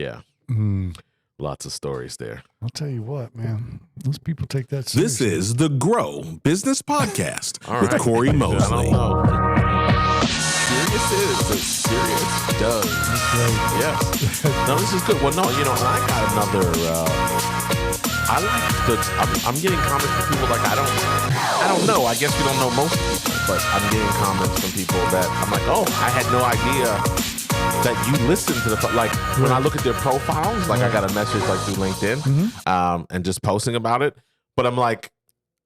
Yeah. Lots of stories there. I'll tell you what, man. Those people take that seriously. This is the Grow Business Podcast with right. Cory Mosley. I don't know. Serious is serious does. Yes. No, this is good. Well, no, and I got another. I like I'm getting comments from people like I don't know. I guess we don't know most people, but I'm getting comments from people that I'm like, oh, I had no idea that you listen to when I look at their profiles, I got a message through LinkedIn, and just posting about it. But I'm like,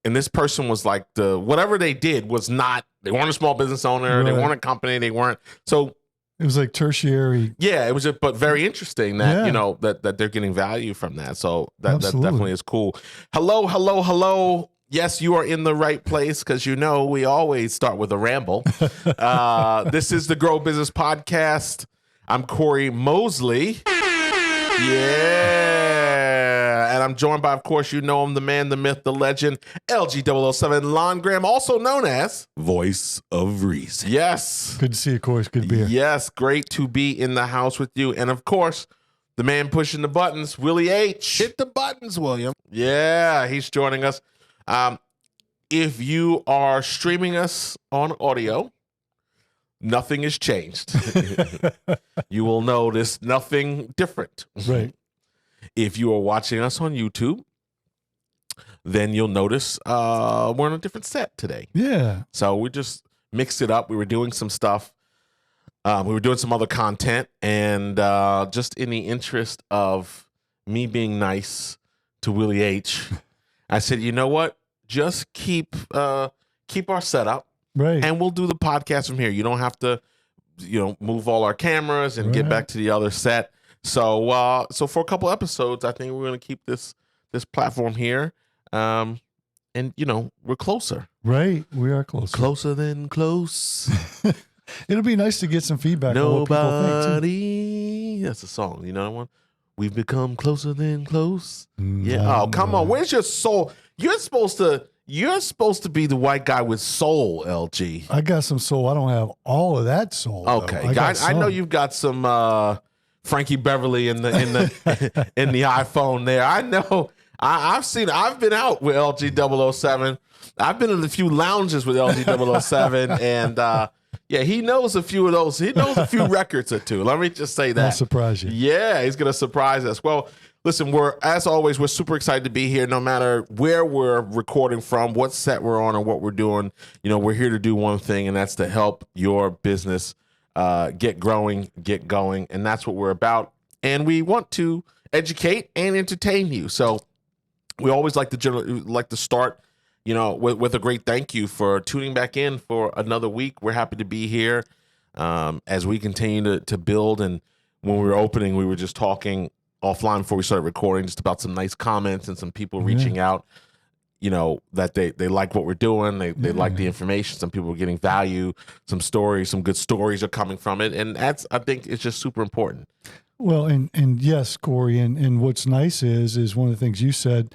and this person was like, whatever they did was not. They weren't a small business owner. They weren't a company. They weren't. So it was like tertiary. Yeah, it was but very interesting that that they're getting value from that. So that definitely is cool. Hello. Yes, you are in the right place because we always start with a ramble. This is the Grow Business Podcast. I'm Cory Mosley. Yeah. And I'm joined by, of course, him, the man, the myth, the legend, LG007 Lon Graham, also known as Voice of Reason. Yes. Good to see you, Cory. It's good to be here. Yes, great to be in the house with you. And, of course, the man pushing the buttons, Willie H. Hit the buttons, William. Yeah, he's joining us. If you are streaming us on audio, nothing has changed. You will notice nothing different. Right. If you are watching us on YouTube, then you'll notice we're on a different set today. Yeah. So we just mixed it up. We were doing some stuff. We were doing some other content. And just in the interest of me being nice to Willie H., I said, you know what? Just keep our setup. Right. And we'll do the podcast from here. You don't have to, move all our cameras and get back to the other set. So for a couple episodes, I think we're going to keep this platform here. And, we're closer. Right. We are closer. Closer than close. It'll be nice to get some feedback on what people think, too. Nobody. That's a song. You know that one? We've become closer than close. Yeah. Oh, come on. Where's your soul? You're supposed to be the white guy with soul, LG. I got some soul. I don't have all of that soul. Okay, I know you've got some Frankie Beverly in the in the iPhone there. I know. I've been out with LG007. I've been in a few lounges with LG007, and he knows a few of those. He knows a few records or two. Let me just say that. I'll surprise you. Yeah, he's gonna surprise us. Well. Listen, as always, we're super excited to be here no matter where we're recording from, what set we're on, or what we're doing. We're here to do one thing, and that's to help your business get growing, get going, and that's what we're about. And we want to educate and entertain you. So we always like to start, with a great thank you for tuning back in for another week. We're happy to be here as we continue to build. And when we were opening, we were just talking offline before we started recording just about some nice comments and some people reaching out, that they like what we're doing. They like the information. Some people are getting value, some stories, some good stories are coming from it. And I think it's just super important. Well, and yes, Cory, and what's nice is one of the things you said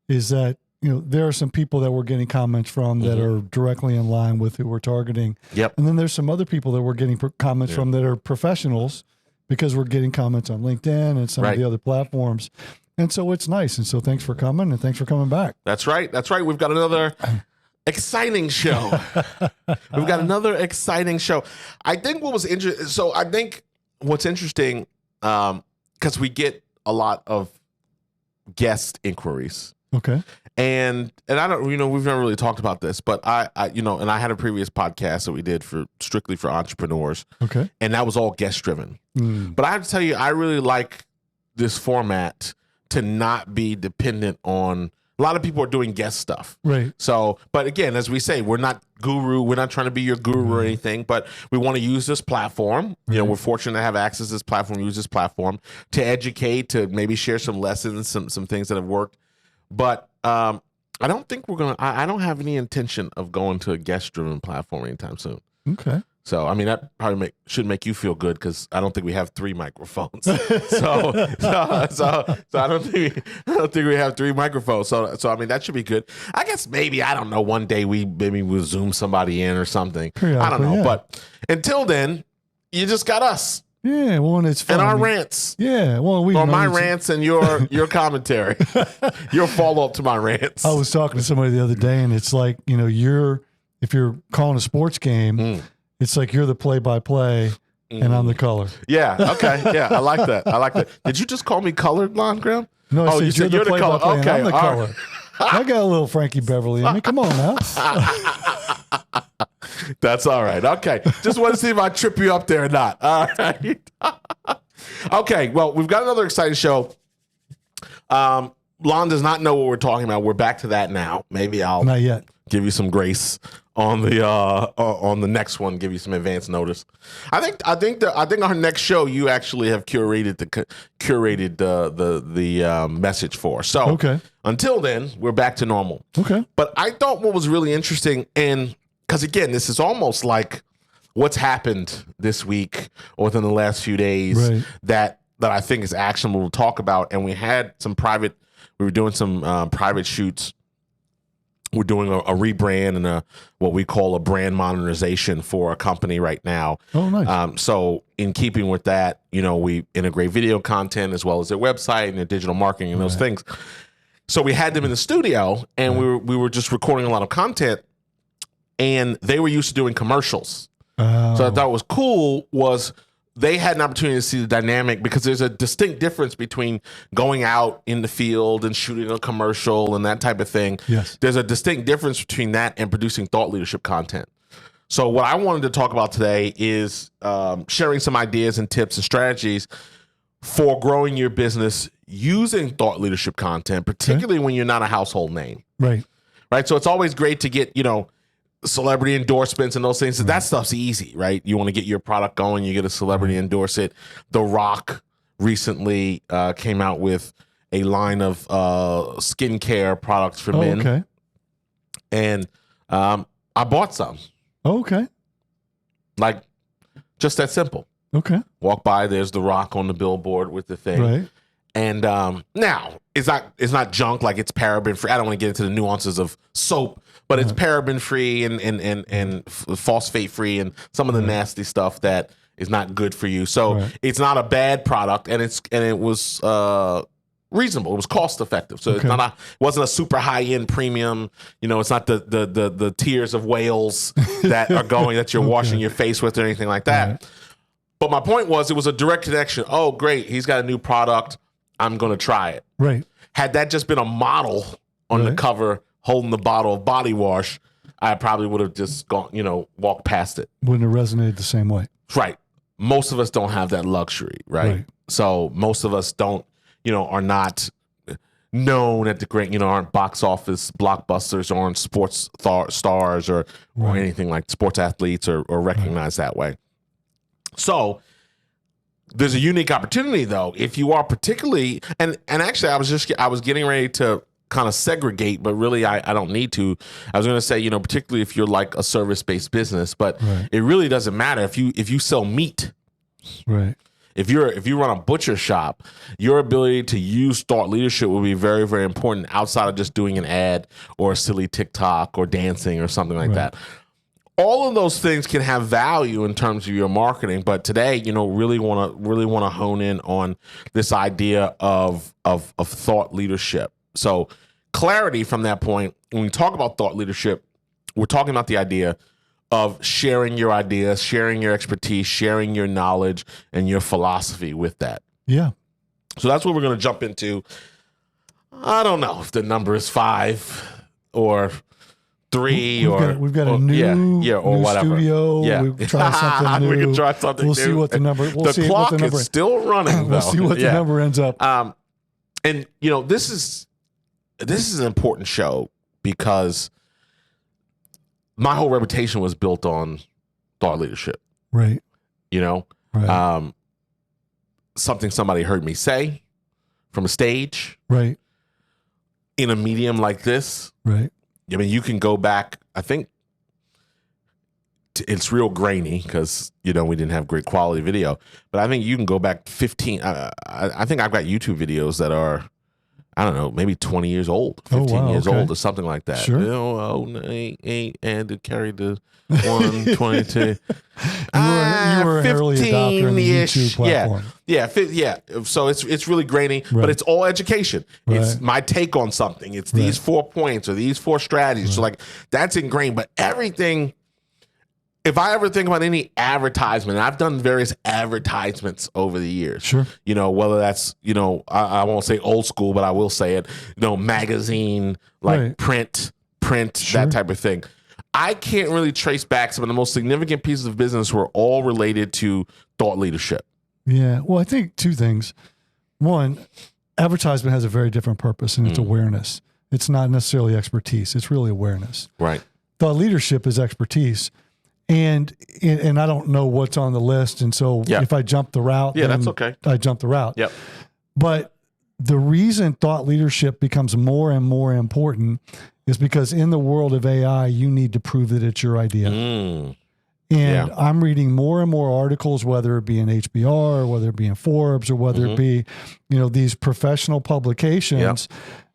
is that, there are some people that we're getting comments from that are directly in line with who we're targeting. Yep. And then there's some other people that we're getting comments from that are professionals, because we're getting comments on LinkedIn and some of the other platforms. And so it's nice. And so thanks for coming, and thanks for coming back. That's right. We've got another exciting show. I think what was interesting. So I think what's interesting, because we get a lot of guest inquiries. Okay. And I don't, we've never really talked about this, but I and I had a previous podcast that we did strictly for entrepreneurs. Okay. And that was all guest driven. But I have to tell you, I really like this format to not be dependent on, a lot of people are doing guest stuff. Right. So, but again, as we say, we're not guru. We're not trying to be your guru or anything, but we want to use this platform. We're fortunate to have access to this platform, use this platform to educate, to maybe share some lessons, some things that have worked. But I don't think I don't have any intention of going to a guest-driven platform anytime soon. Okay. So, I mean, that probably should make you feel good, because I don't think we have 3 microphones. so I don't think we have 3 microphones. So I mean, that should be good. I guess maybe, I don't know, one day we'll Zoom somebody in or something. I don't know. Yeah. But until then, you just got us. Yeah, well, and it's fun. And our rants. Yeah, well, Or my rants and your commentary. Your follow-up to my rants. I was talking to somebody the other day, and it's like, you know, if you're calling a sports game, it's like you're the play-by-play, and I'm the color. Yeah, okay. Yeah, I like that. I like that. Did you just call me colored, Lon Graham? No, I you said you're the play-by-play, and I'm the all color. I got a little Frankie Beverly in me. Come on now. That's all right. Okay. Just want to see if I trip you up there or not. All right. Okay. Well, we've got another exciting show. Lon does not know what we're talking about. We're back to that now. Maybe I'll Not yet. give you some grace on the next one. Give you some advance notice. I think our next show you actually have curated the message for. So Okay. Until then, we're back to normal. Okay. But I thought what was really interesting, and because again, this is almost like what's happened this week or within the last few days Right. that I think is actionable to talk about. And we were doing some private shoots. We're doing a rebrand and what we call a brand modernization for a company right now. Oh, nice. So in keeping with that, you know, we integrate video content as well as their website and their digital marketing and those things. So we had them in the studio, and we were just recording a lot of content, and they were used to doing commercials. So I thought what was cool was they had an opportunity to see the dynamic, because there's a distinct difference between going out in the field and shooting a commercial and that type of thing. Yes. There's a distinct difference between that and producing thought leadership content. So what I wanted to talk about today is sharing some ideas and tips and strategies for growing your business using thought leadership content, particularly when you're not a household name. Right. Right. So it's always great to get, celebrity endorsements and those things. That stuff's easy, right? You want to get your product going, you get a celebrity endorse it. The Rock recently came out with a line of skincare products for men. Okay. And I bought some. Okay. Like, just that simple. Okay. Walk by, there's The Rock on the billboard with the thing. Right. And now it's not junk, like it's paraben free. I don't want to get into the nuances of soap, but it's paraben free and phosphate free and some of the nasty stuff that is not good for you. So it's not a bad product, and it was reasonable. It was cost effective. So it wasn't a super high end premium. It's not the tears of whales that are going that you're washing your face with or anything like that. Right. But my point was, it was a direct connection. Oh, great, he's got a new product. I'm going to try it. Right. Had that just been a model on the cover holding the bottle of body wash, I probably would have just gone, walked past it. Wouldn't have resonated the same way. Right. Most of us don't have that luxury, right? So most of us don't, are not known at the great, aren't box office blockbusters or aren't sports stars or anything like sports athletes or recognized that way. So there's a unique opportunity, though, if you are particularly, and actually I was getting ready to kind of segregate, but really I don't need to. I was going to say, particularly if you're like a service-based business, but it really doesn't matter if you sell meat. Right. If you run a butcher shop, your ability to use thought leadership will be very, very important outside of just doing an ad or a silly TikTok or dancing or something like that. All of those things can have value in terms of your marketing, but today, really want to hone in on this idea of thought leadership. So clarity from that point, when we talk about thought leadership, we're talking about the idea of sharing your ideas, sharing your expertise, sharing your knowledge and your philosophy with that. Yeah. So that's what we're going to jump into. I don't know if the number is 5 or 3 we've got a new, or new whatever. Studio. Yeah. We've tried something new. We can try something We'll new. see what the number. The clock is still running. We'll see what the number ends up. And this is an important show because my whole reputation was built on thought leadership. Right. Right. Something somebody heard me say from a stage. Right. In a medium like this. Right. I mean, you can go back, I think it's real grainy because, we didn't have great quality video, but I think you can go back 15. I think I've got YouTube videos that are, I don't know, maybe 20 years old, 15 years old or something like that. Sure. Eight, and to carry the 122. You were an early adopter in the YouTube platform. Yeah. So it's really grainy, but it's all education. It's my take on something. It's these 4 points or these 4 strategies. So like that's ingrained, but everything. If I ever think about any advertisement, I've done various advertisements over the years. Sure. Whether that's, I won't say old school, but I will say it, magazine, like print, that type of thing. I can't really trace back some of the most significant pieces of business were all related to thought leadership. Yeah. Well, I think 2 things. One, advertisement has a very different purpose, and it's awareness. It's not necessarily expertise. It's really awareness. Right. Thought leadership is expertise. And I don't know what's on the list. And so if I jump the route, that's okay. I jump the route. Yep. But the reason thought leadership becomes more and more important is because in the world of AI, you need to prove that it's your idea. And I'm reading more and more articles, whether it be in HBR or whether it be in Forbes or whether it be, these professional publications.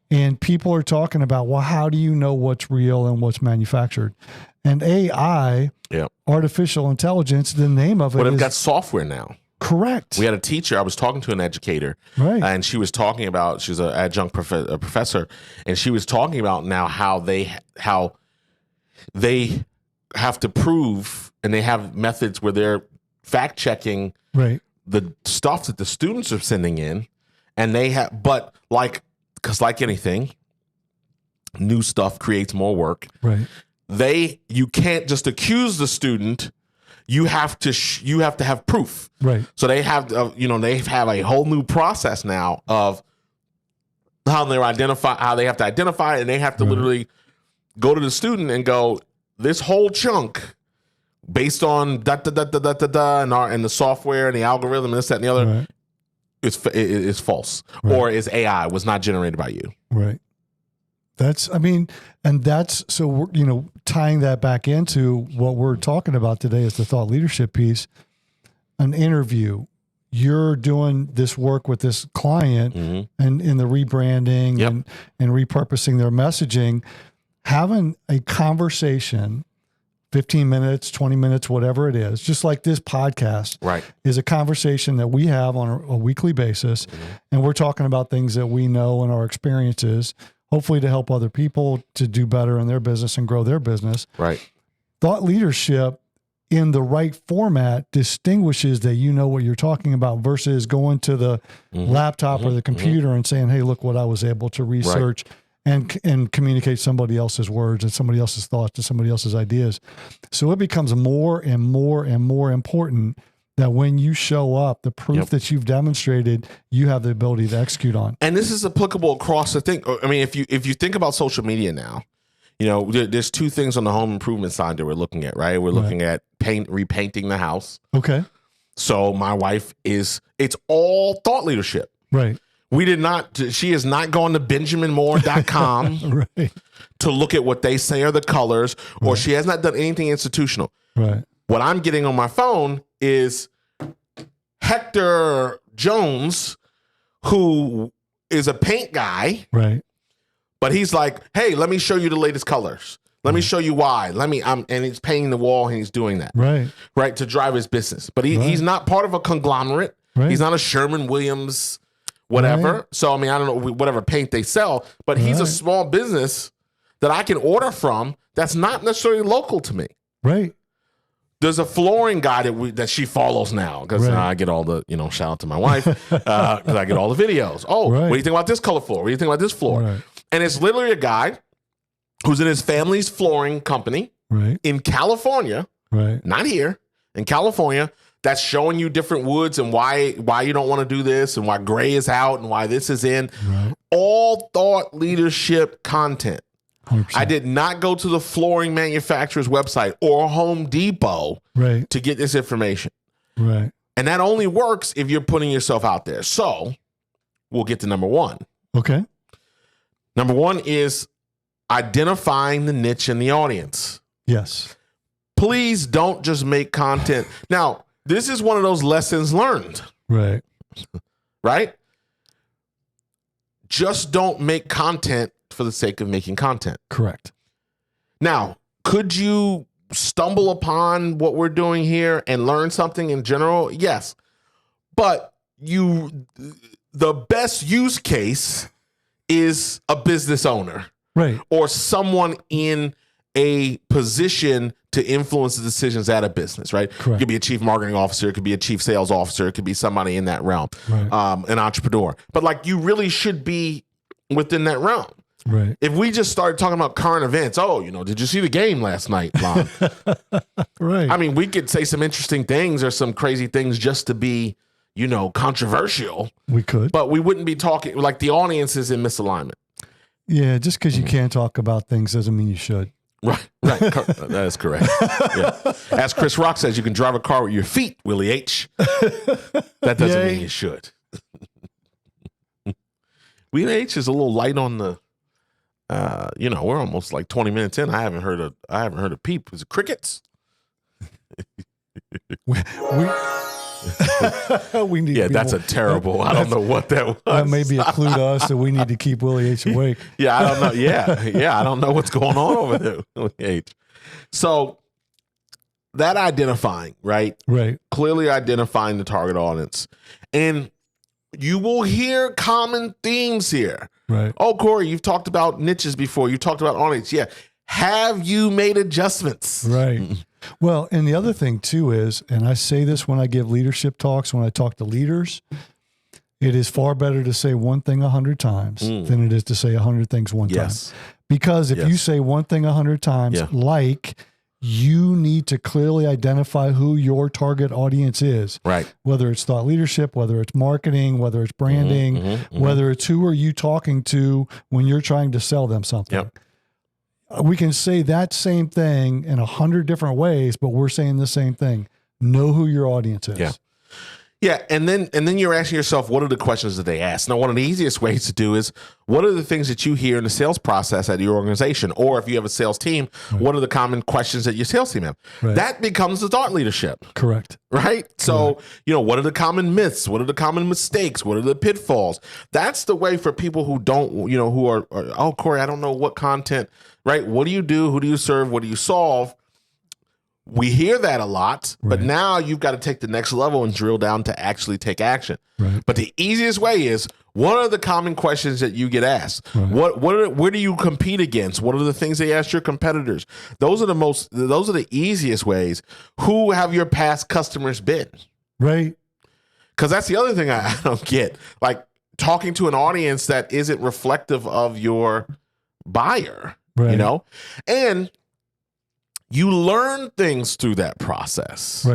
And people are talking about, well, how do you know what's real and what's manufactured? And AI, artificial intelligence, the name of it is... But they've got software now. Correct. We had a teacher, I was talking to an educator, and she was talking about, she's an adjunct professor, and she was talking about now how they have to prove, and they have methods where they're fact-checking the stuff that the students are sending in, and they have, but because like anything, new stuff creates more work. Right. You can't just accuse the student. You have to have proof. Right. So they have they have a whole new process now of how they have to identify, and they have to literally go to the student and go, this whole chunk based on and the software and the algorithm and this, that, and the other is false or is AI, was not generated by you. Right. So we're, tying that back into what we're talking about today is the thought leadership piece. An interview, you're doing this work with this client and in the rebranding and repurposing their messaging, having a conversation, 15 minutes, 20 minutes, whatever it is, just like this podcast is a conversation that we have on a weekly basis. And we're talking about things that we know and our experiences, hopefully to help other people to do better in their business and grow their business. Right. Thought leadership in the right format distinguishes that you know what you're talking about versus going to the laptop or the computer and saying, hey, look what I was able to research and communicate somebody else's words and somebody else's thoughts to somebody else's ideas. So it becomes more and more and more important that when you show up, the proof that you've demonstrated, you have the ability to execute on. And this is applicable across the thing. I mean, if you think about social media now, there's 2 things on the home improvement side that we're looking at, right? We're looking at repainting the house. Okay. So my wife it's all thought leadership. Right. She has not gone to benjaminmoore.com to look at what they say are the colors, or she has not done anything institutional. Right. What I'm getting on my phone is Hector Jones, who is a paint guy. Right. But he's like, hey, let me show you the latest colors. Let me show you why. And he's painting the wall and he's doing that. Right. To drive his business. But he's not part of a conglomerate. Right. He's not a Sherman-Williams, whatever. Right. So, I don't know, whatever paint they sell, but he's a small business that I can order from that's not necessarily local to me. Right. There's a flooring guy that she follows now because I get all the, shout out to my wife because I get all the videos. Oh, what do you think about this color floor? What do you think about this floor? Right. And it's literally a guy who's in his family's flooring company in California, not here, in California, that's showing you different woods and why you don't want to do this and why gray is out and why this is in. Right. All thought leadership content. 100%. I did not go to the flooring manufacturer's website or Home Depot to get this information. Right. And that only works if you're putting yourself out there. So we'll get to number 1. Okay. Number 1 is identifying the niche in the audience. Yes. Please don't just make content. Now, this is one of those lessons learned. Right. Right? just don't make content for the sake of making content. Correct. Now, could you stumble upon what we're doing here and learn something in general? Yes. But the best use case is a business owner. Right. Or someone in a position to influence the decisions at a business, right? Correct. It could be a chief marketing officer, it could be a chief sales officer, it could be somebody in that realm, Right. An entrepreneur. But like, you really should be within that realm. Right. If we just started talking about current events, did you see the game last night, Lon? Right. I mean, we could say some interesting things or some crazy things just to be, controversial. We could. But we wouldn't be talking, like, the audience is in misalignment. Yeah, just because you can't talk about things doesn't mean you should. Right. That is correct. Yeah. As Chris Rock says, you can drive a car with your feet, Willie H. That doesn't mean you should. Willie H is a little light on the. We're almost like 20 minutes in. I haven't heard a peep. Is it crickets? We need. Yeah, that's a terrible. I don't know what that was. That may be a clue to us that we need to keep Willie H awake. Yeah, I don't know. Yeah, I don't know what's going on over there, Willie H. So that identifying, right? Right. Clearly identifying the target audience, and you will hear common themes here. Right. Oh, Cory, you've talked about niches before. You talked about audience. Yeah. Have you made adjustments? Right. Well, and the other thing too is, and I say this when I give leadership talks, when I talk to leaders, it is far better to say one thing 100 times than it is to say 100 things one time. Because if you say one thing 100 times, like, you need to clearly identify who your target audience is. Right. Whether it's thought leadership, whether it's marketing, whether it's branding, whether it's who are you talking to when you're trying to sell them something. Yep. We can say that same thing in 100 different ways, but we're saying the same thing. Know who your audience is. Yeah. Yeah, and then you're asking yourself, what are the questions that they ask? Now, one of the easiest ways to do is, what are the things that you hear in the sales process at your organization? Or if you have a sales team, what are the common questions that your sales team have? Right. That becomes the thought leadership. Correct. Right? So, what are the common myths? What are the common mistakes? What are the pitfalls? That's the way for people who don't, who are oh, Cory, I don't know what content, right? What do you do? Who do you serve? What do you solve? We hear that a lot, but now you've got to take the next level and drill down to actually take action. Right. But the easiest way is, what are the common questions that you get asked? Right. Where do you compete against? What are the things they ask your competitors? Those are the easiest ways. Who have your past customers been? Right. Because that's the other thing I don't get. Like, talking to an audience that isn't reflective of your buyer, and you learn things through that process.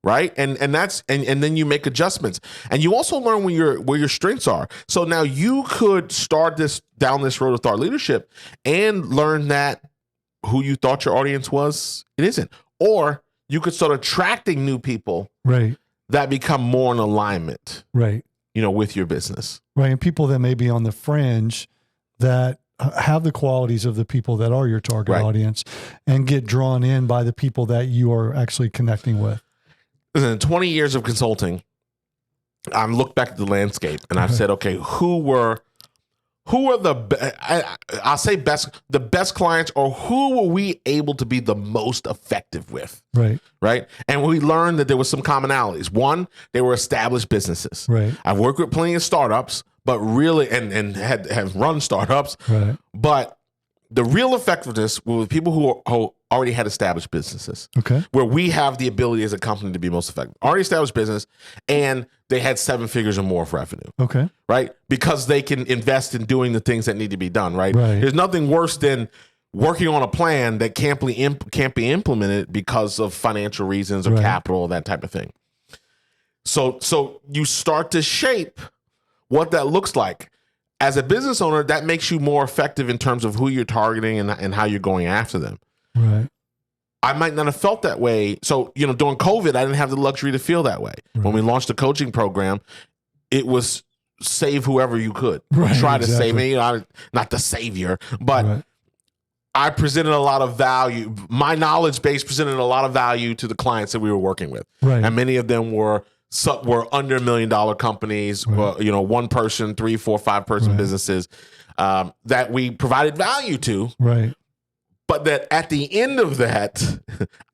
Right. And then you make adjustments. And you also learn where your strengths are. So now you could start down this road of thought leadership and learn that who you thought your audience was, it isn't. Or you could start attracting new people that become more in alignment with your business. Right. And people that may be on the fringe that have the qualities of the people that are your target audience and get drawn in by the people that you are actually connecting with. In 20 years of consulting, I've looked back at the landscape and I've said, okay, who are the best clients, or who were we able to be the most effective with? Right. And we learned that there was some commonalities. One, they were established businesses. I've worked with plenty of startups, but really, and have run startups, but the real effectiveness were with people who already had established businesses. Where we have the ability as a company to be most effective. Already established business, and they had 7 figures or more of revenue. Right? Because they can invest in doing the things that need to be done, right? There's nothing worse than working on a plan that can't be implemented because of financial reasons or capital, that type of thing. So you start to shape what that looks like. As a business owner, that makes you more effective in terms of who you're targeting and how you're going after them. I might not have felt that way. So, during COVID, I didn't have the luxury to feel that way. When we launched the coaching program, it was save whoever you could. Try to save me. Not the savior, but I presented a lot of value. My knowledge base presented a lot of value to the clients that we were working with. And many of them were some were under $1 million companies, Right. one person, 3, 4, 5 person Right. businesses that we provided value to. Right. But that at the end of that,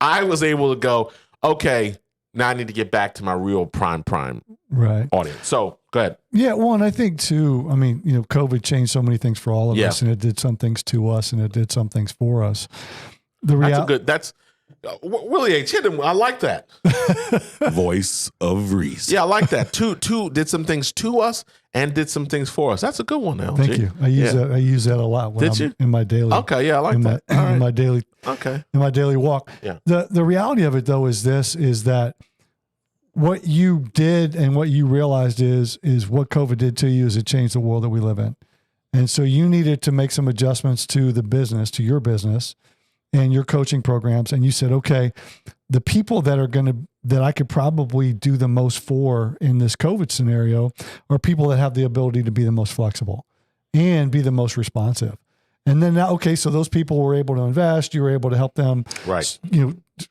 I was able to go, okay, now I need to get back to my real prime Right. audience. So go ahead. Yeah. Well, and I think too, I mean, COVID changed so many things for all of Yeah. us, and it did some things to us and it did some things for us. That's Willie H. hit him. I like that. Voice of reason. Yeah, I like that. Two did some things to us and did some things for us. That's a good one, LG. Thank you. I use that a lot when Did you? in my daily. Okay, yeah, I like that. All right. In my daily. Okay. In my daily walk. Yeah. The reality of it though is that what you did and what you realized is what COVID did to you is it changed the world that we live in. And so you needed to make some adjustments to to your business and your coaching programs. And you said, okay, the people that I could probably do the most for in this COVID scenario are people that have the ability to be the most flexible and be the most responsive. And then now, okay, so those people were able to invest. You were able to help them, Right.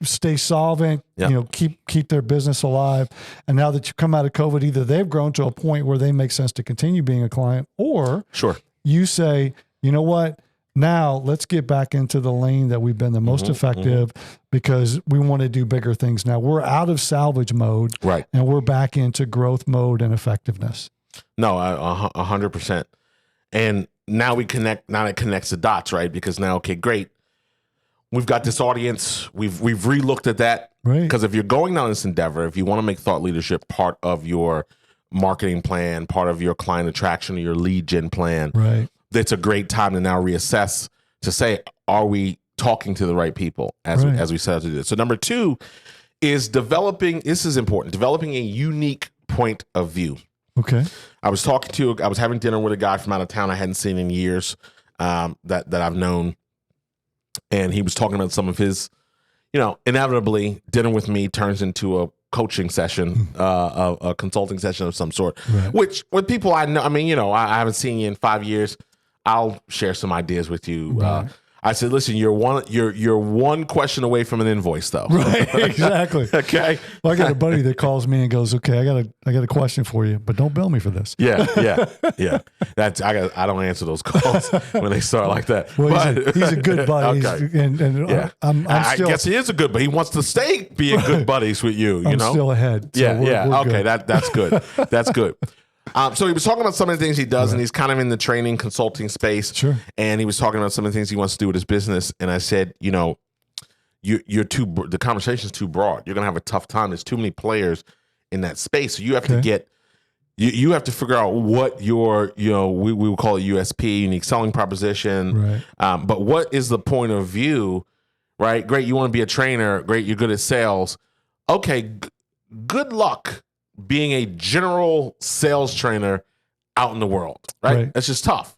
Stay solvent. Yeah. Keep their business alive. And now that you come out of COVID, either they've grown to a point where they make sense to continue being a client, or Sure. you say, you know what? Now let's get back into the lane that we've been the most effective because we want to do bigger things. Now we're out of salvage mode, Right. and we're back into growth mode and effectiveness. No, 100%. And now we connect. Now it connects the dots, right? Because now, okay, great. We've got this audience. We've relooked at that. Right. Because if you're going down this endeavor, if you want to make thought leadership part of your marketing plan, part of your client attraction or your lead gen plan, Right. it's a great time to now reassess to say, are we talking to the right people as Right. we set out to do this? So number 2 is developing. This is important. Developing a unique point of view. Okay. I was having dinner with a guy from out of town I hadn't seen in years, that I've known, and he was talking about some of his, inevitably dinner with me turns into a coaching session, a consulting session of some sort, Right. which with people I know, I haven't seen you in 5 years. I'll share some ideas with you. Right. I said, listen, you're one question away from an invoice, though. Right. Exactly. Okay. Well, I got a buddy that calls me and goes, okay, I got a question for you, but don't bill me for this. Yeah. I don't answer those calls when they start like that. Well, But- he's a good buddy. Okay. And I'm I still, guess he is a good, but he wants to stay being good buddies with you. I'm still ahead. So Yeah, we're okay, good. that's good. That's good. So he was talking about some of the things he does, and he's kind of in the training consulting space. Sure. And he was talking about some of the things he wants to do with his business. And I said, you're the conversation's too broad. You're gonna have a tough time. There's too many players in that space. So you have to get. You have to figure out what your, we would call it USP, unique selling proposition. Right. But what is the point of view, right? Great, you want to be a trainer. Great, you're good at sales. Okay, good luck being a general sales trainer out in the world, right? Right. That's just tough.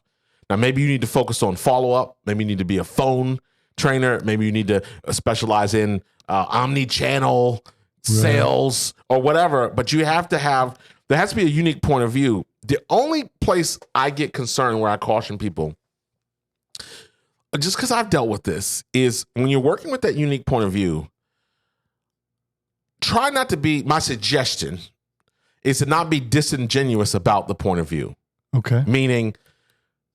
Now, maybe you need to focus on follow-up. Maybe you need to be a phone trainer. Maybe you need to specialize in omni-channel sales or whatever. But there has to be a unique point of view. The only place I get concerned where I caution people, just because I've dealt with this, is when you're working with that unique point of view, try not to be, my suggestion is to not be disingenuous about the point of view. Okay. Meaning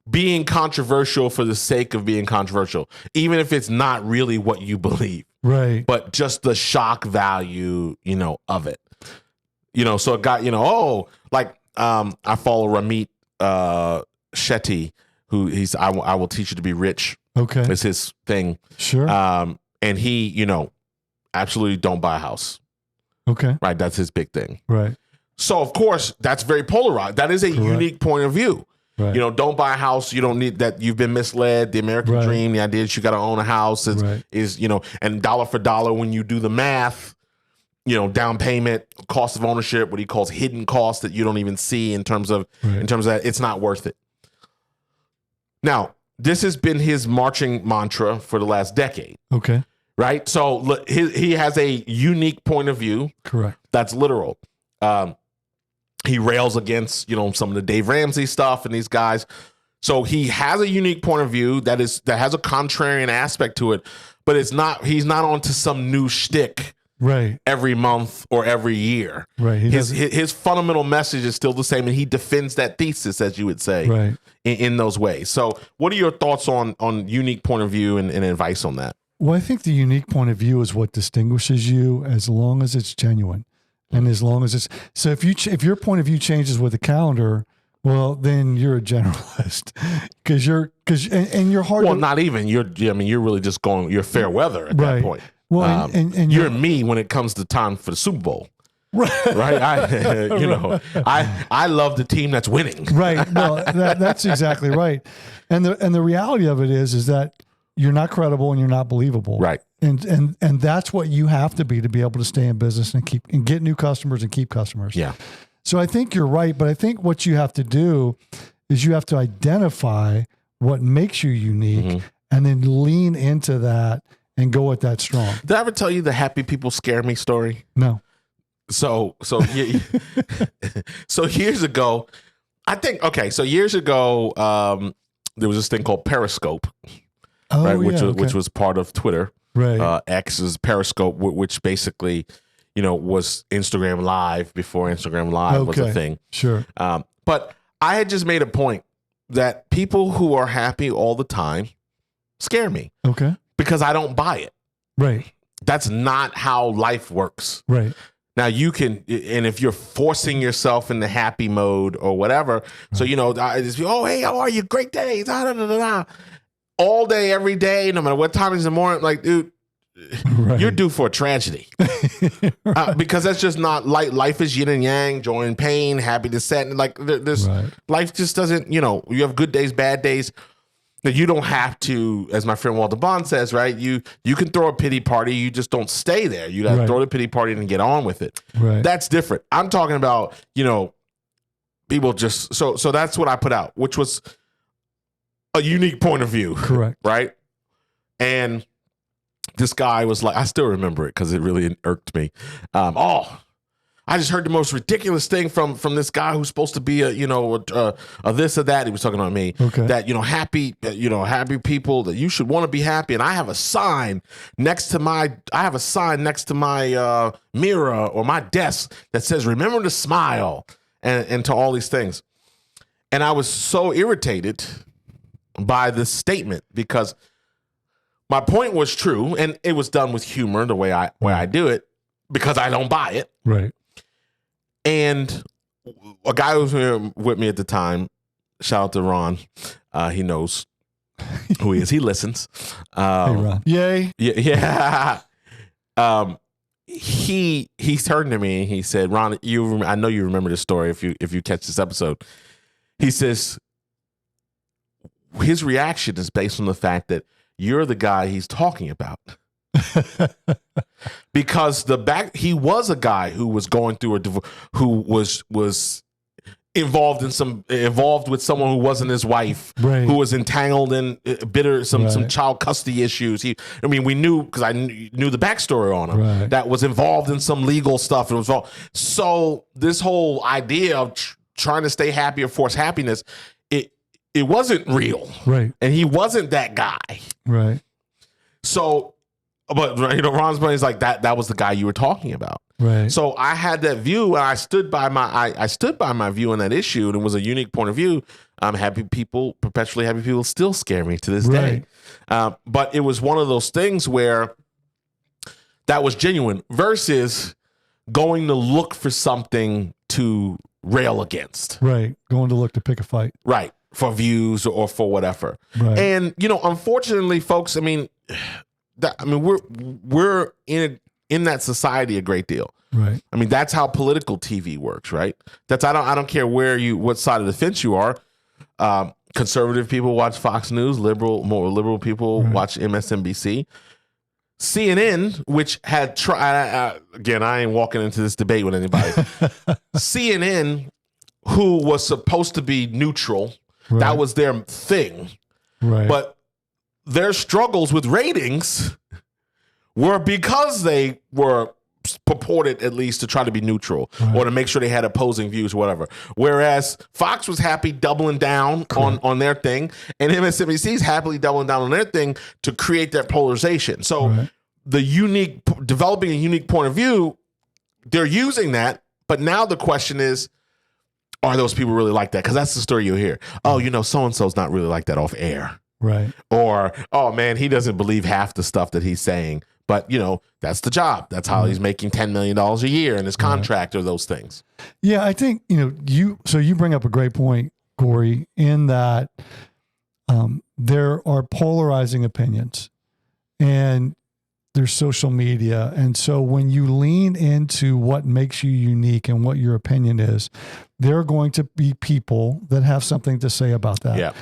being controversial for the sake of being controversial, even if it's not really what you believe, Right. but just the shock value, of it. So a guy, I follow Ramit Shetty, who I will teach you to be rich. Okay. Is his thing. Sure. And he, absolutely don't buy a house. Okay. Right. That's his big thing. Right. So of course that's very polarized. That is a unique point of view. Right. Don't buy a house. You don't need that. You've been misled. The American Right. dream, the idea that you got to own a house is, and dollar for dollar, when you do the math, down payment, cost of ownership, what he calls hidden costs that you don't even see in terms of that, it's not worth it. Now, this has been his marching mantra for the last decade. Okay. Right. So look, he has a unique point of view. Correct. That's literal. He rails against, some of the Dave Ramsey stuff and these guys. So he has a unique point of view that has a contrarian aspect to it, but he's not onto some new shtick Right. every month or every year. Right. His fundamental message is still the same, and he defends that thesis, as you would say, Right. in those ways. So what are your thoughts on unique point of view and advice on that? Well, I think the unique point of view is what distinguishes you, as long as it's genuine, and as long as it's so. If your point of view changes with the calendar, well, then you're a generalist because you're hard. Well, not even you're really just you're fair weather at that point. Well, and you're me when it comes to time for the Super Bowl. Right. I love the team that's winning. Right. Well, that's exactly right. And the reality of it is that you're not credible and you're not believable. Right. And that's what you have to be able to stay in business and get new customers and keep customers. Yeah. So I think you're right, but I think what you have to do is you have to identify what makes you unique and then lean into that and go at that strong. Did I ever tell you the happy people scare me story? No. So years ago, so years ago, there was this thing called Periscope, right? Which was part of Twitter. Right. X's Periscope, which basically, was Instagram Live before Instagram Live was a thing. Sure. But I had just made a point that people who are happy all the time scare me. Okay. Because I don't buy it. Right. That's not how life works. Right. Now you can, and if you're forcing yourself into happy mode or whatever, so oh hey, how are you? Great days, all day, every day, no matter what time it is in the morning. Like, dude, you're due for a tragedy, because that's just not life is yin and yang, joy and pain, happiness, sadness. Like, there's life just doesn't. You have good days, bad days. That you don't have to, as my friend Walter Bond says, right? You can throw a pity party, you just don't stay there. You got to throw the pity party and get on with it. Right. That's different. I'm talking about, people just so that's what I put out, which was a unique point of view. Correct. Right? And this guy was like, I still remember it because it really irked me. I just heard the most ridiculous thing from this guy who's supposed to be a this or that. He was talking about me. Okay. That happy people, that you should want to be happy. And I have a sign next to my mirror or my desk that says "Remember to smile," and to all these things. And I was so irritated by this statement because my point was true and it was done with humor, the way I do it, because I don't buy it. Right. And a guy who was here with me at the time, shout out to Ron. He knows who he is. He listens. Hey, Ron. Yay. Yeah. He turned to me and he said, "Ron, I know you remember this story if you catch this episode." He says his reaction is based on the fact that you're the guy he's talking about. Because he was a guy who was going through a divorce, who was involved with someone who wasn't his wife, who was entangled in some child custody issues. We knew, because I knew the backstory on him, that was involved in some legal stuff. So this whole idea of trying to stay happy or force happiness, it wasn't real, right? And he wasn't that guy, right? So. But Ron's point is like that was the guy you were talking about. Right. So I had that view and I stood by my view on that issue, and it was a unique point of view. Perpetually happy people still scare me to this day. But it was one of those things where that was genuine versus going to look for something to rail against. Right. Going to look to pick a fight. Right. For views or for whatever. Right. And unfortunately, folks, we're in that society a great deal. Right. That's how political TV works, right? I don't care what side of the fence you are. Conservative people watch Fox News, more liberal people watch MSNBC. CNN, which had again, I ain't walking into this debate with anybody. CNN, who was supposed to be neutral, that was their thing. Right. But their struggles with ratings were because they were purported at least to try to be neutral or to make sure they had opposing views or whatever. Whereas Fox was happy doubling down on their thing, and MSNBC's happily doubling down on their thing to create that polarization. So developing a unique point of view, they're using that. But now the question is, are those people really like that? Because that's the story you'll hear. Oh, so-and-so's not really like that off air. Right. Or, oh man, he doesn't believe half the stuff that he's saying. But, that's the job. That's how he's making $10 million a year in his contract or those things. Yeah, I think, you bring up a great point, Cory, in that there are polarizing opinions and there's social media. And so when you lean into what makes you unique and what your opinion is, there are going to be people that have something to say about that. Yeah.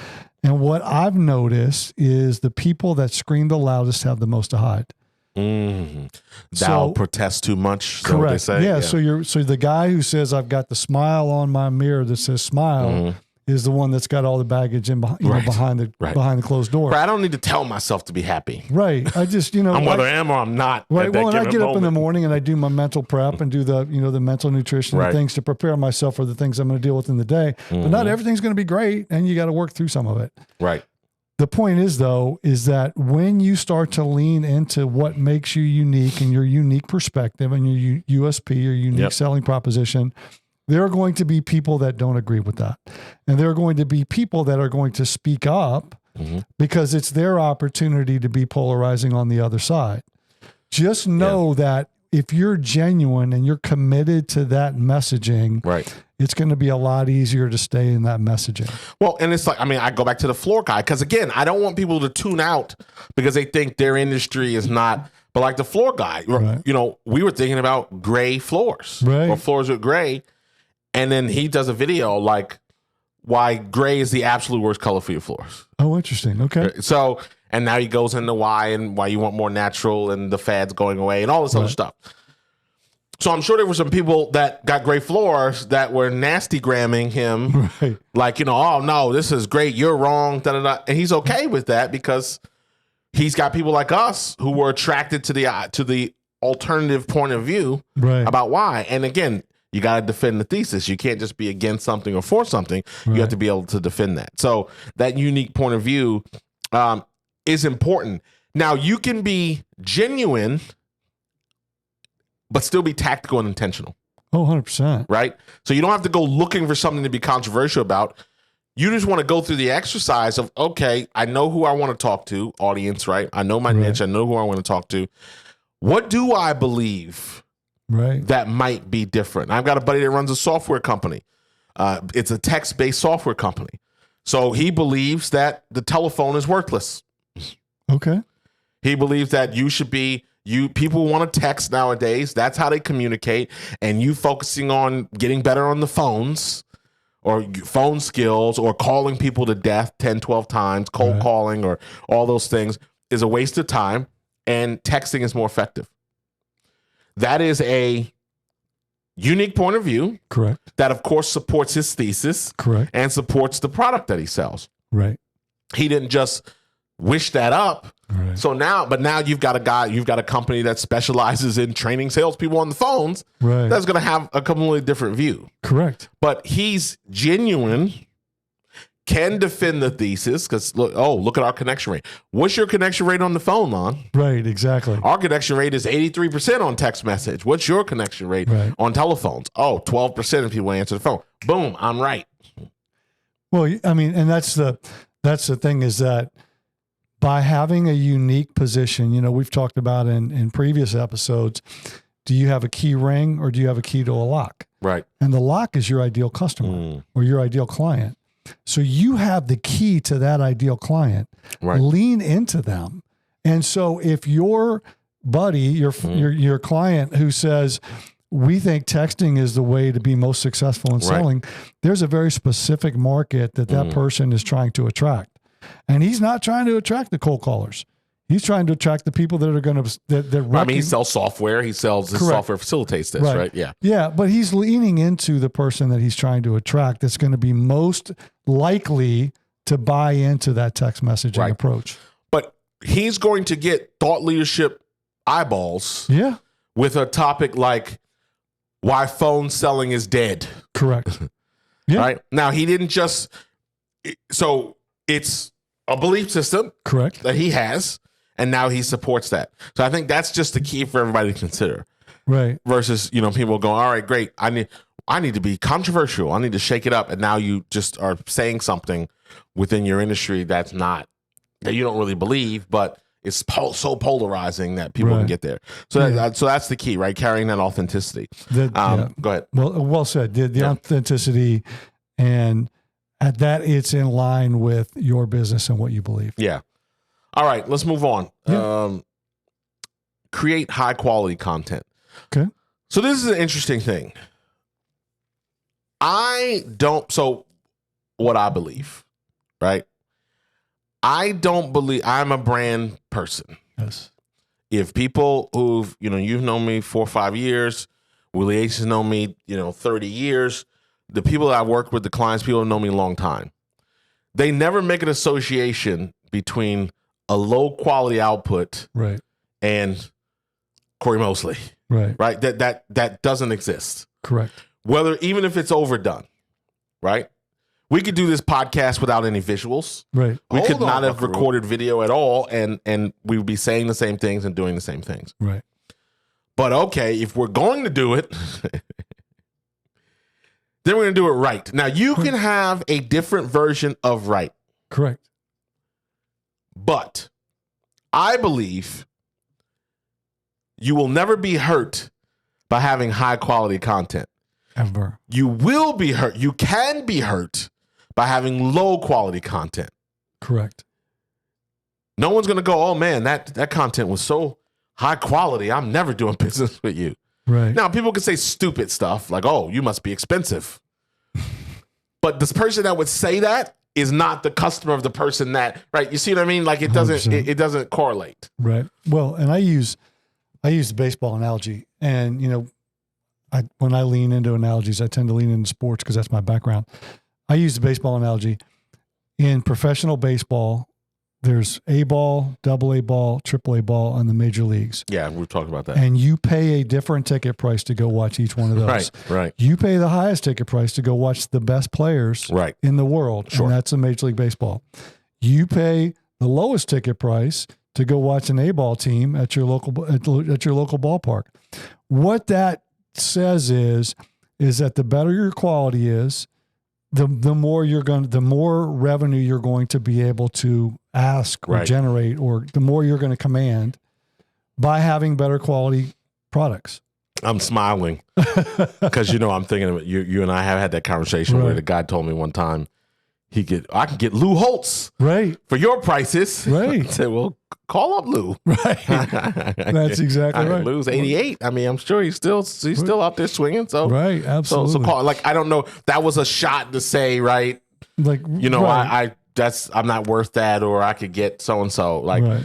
And what I've noticed is the people that scream the loudest have the most to hide. Mm-hmm. Thou protest too much. So correct. They say. Yeah. So the guy who says I've got the smile on my mirror that says smile is the one that's got all the baggage in behind the closed door. Right. I don't need to tell myself to be happy. Right. I just I'm whether I am or I'm not. Right. Well, and I get up in the morning and I do my mental prep and do the the mental nutrition and things to prepare myself for the things I'm going to deal with in the day. But not everything's going to be great, and you got to work through some of it. Right. The point is, though, is that when you start to lean into what makes you unique and your unique perspective and your USP, your unique selling proposition, there are going to be people that don't agree with that. And there are going to be people that are going to speak up because it's their opportunity to be polarizing on the other side. Just know that if you're genuine and you're committed to that messaging, it's going to be a lot easier to stay in that messaging. Well, and it's like, I go back to the floor guy, because again, I don't want people to tune out because they think their industry is not, but like the floor guy, we were thinking about gray floors or floors with gray. And then he does a video like why gray is the absolute worst color for your floors. Oh, interesting. Okay. So, and now he goes into why and why you want more natural and the fads going away and all this other stuff. So I'm sure there were some people that got gray floors that were nasty gramming him. Right. Like, oh no, this is great. You're wrong. Da, da, da. And he's okay with that because he's got people like us who were attracted to the alternative point of view about why. And again, you got to defend the thesis. You can't just be against something or for something. You have to be able to defend that. So that unique point of view is important. Now, you can be genuine, but still be tactical and intentional. Oh, 100%. Right? So you don't have to go looking for something to be controversial about. You just want to go through the exercise of, okay, I know who I want to talk to, audience, right? I know my niche. I know who I want to talk to. What do I believe that might be different? I've got a buddy that runs a software company. It's a text-based software company. So he believes that the telephone is worthless. Okay. He believes that people want to text nowadays. That's how they communicate. And you focusing on getting better on the phones or phone skills or calling people to death 10, 12 times, cold calling or all those things is a waste of time. And texting is more effective. That is a unique point of view. Correct. That, of course, supports his thesis. Correct. And supports the product that he sells. Right. He didn't just wish that up. Right. So now you've got a company that specializes in training salespeople on the phones. Right. That's going to have a completely different view. Correct. But he's genuine, can defend the thesis because look at our connection rate. What's your connection rate on the phone, Lon? Right, exactly. Our connection rate is 83% on text message. What's your connection rate on telephones? 12% of people answer the phone. Boom, I'm right. Well, and that's the thing is that by having a unique position, we've talked about in previous episodes, do you have a key ring or do you have a key to a lock? Right. And the lock is your ideal customer or your ideal client. So you have the key to that ideal client. Right. Lean into them. And so if your buddy, your client who says, we think texting is the way to be most successful in selling, there's a very specific market that person is trying to attract. And he's not trying to attract the cold callers. He's trying to attract the people that are going to. He sells software. He sells his software facilitates this, right? Yeah. Yeah. But he's leaning into the person that he's trying to attract that's going to be most likely to buy into that text messaging approach. But he's going to get thought leadership eyeballs with a topic like why phone selling is dead. Correct. Yeah. Right. Now, he didn't just. So it's a belief system. Correct. That he has. and now he supports that. So I think that's just the key for everybody to consider. Right. Versus, people going, all right, great. I need to be controversial. I need to shake it up. And now you just are saying something within your industry that you don't really believe, but it's so polarizing that people can get there. So that's the key, right? Carrying that authenticity. Go ahead. Well said. The authenticity, and at that, it's in line with your business and what you believe. Yeah. All right, let's move on. Yeah. Create high quality content. Okay. So this is an interesting thing. What I believe, right? I don't believe I'm a brand person. Yes. If people you've known me 4 or 5 years, Willie H has known me, 30 years, the people that I work with, the clients, people have known me a long time. They never make an association between a low quality output right. and Cory Mosley. Right. That doesn't exist. Correct. Even if it's overdone, right? We could do this podcast without any visuals. Right. We could not have recorded video at all, and we would be saying the same things and doing the same things. Right. But okay, if we're going to do it, then we're going to do it right. Now, you can have a different version of right. Correct. But I believe you will never be hurt by having high quality content. Ever. You will be hurt. You can be hurt by having low quality content. Correct. No one's going to go, oh man, that content was so high quality, I'm never doing business with you. Right. Now, people can say stupid stuff like, oh, you must be expensive. But this person that would say that is not the customer of the person that, right? You see what I mean? Like it doesn't correlate. Right. Well, and I use the baseball analogy, and when I lean into analogies, I tend to lean into sports because that's my background. I use the baseball analogy. In professional baseball, there's A ball, double A ball, triple A ball in the major leagues. Yeah, we've talked about that. And you pay a different ticket price to go watch each one of those. Right. You pay the highest ticket price to go watch the best players in the world. Sure. And that's in Major League Baseball. You pay the lowest ticket price to go watch an A ball team at your local ballpark. What that says is that the better your quality is, the more revenue you're going to be able to ask or generate, or the more you're going to command by having better quality products. I'm smiling because I'm thinking of it. You and I have had that conversation where the guy told me one time I can get Lou Holtz for your prices. Right. I said, well, call up Lou. Right. That's exactly right. Lou's 88. I mean, I'm sure he's still out there swinging. So right, absolutely. So call, I don't know. That was a shot to say, right? I'm not worth that, or I could get so and so.